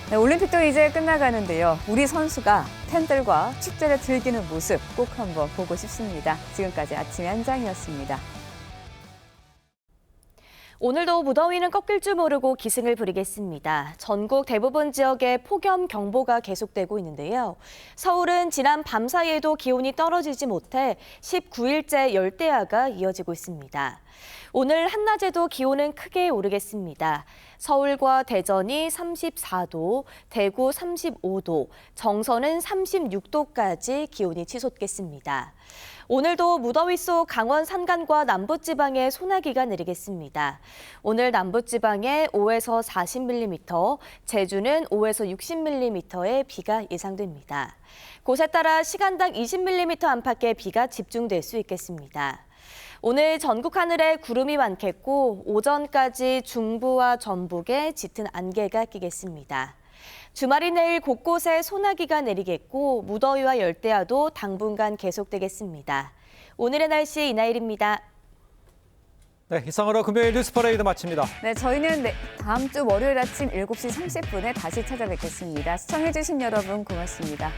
네, 올림픽도 이제 끝나가는데요. 우리 선수가 팬들과 축제를 즐기는 모습 꼭 한번 보고 싶습니다. 지금까지 아침의 한 장이었습니다. 오늘도 무더위는 꺾일 줄 모르고 기승을 부리겠습니다. 전국 대부분 지역에 폭염경보가 계속되고 있는데요. 서울은 지난 밤 사이에도 기온이 떨어지지 못해 19일째 열대야가 이어지고 있습니다. 오늘 한낮에도 기온은 크게 오르겠습니다. 서울과 대전이 34도, 대구 35도, 정선은 36도까지 기온이 치솟겠습니다. 오늘도 무더위 속 강원 산간과 남부지방에 소나기가 내리겠습니다. 오늘 남부지방에 5에서 40mm, 제주는 5에서 60mm의 비가 예상됩니다. 곳에 따라 시간당 20mm 안팎의 비가 집중될 수 있겠습니다. 오늘 전국 하늘에 구름이 많겠고 오전까지 중부와 전북에 짙은 안개가 끼겠습니다. 주말인 내일 곳곳에 소나기가 내리겠고 무더위와 열대야도 당분간 계속되겠습니다. 오늘의 날씨 이나일입니다. 네, 이상으로 금요일 뉴스 퍼레이드 마칩니다. 네, 저희는 다음 주 월요일 아침 7시 30분에 다시 찾아뵙겠습니다. 시청해주신 여러분 고맙습니다.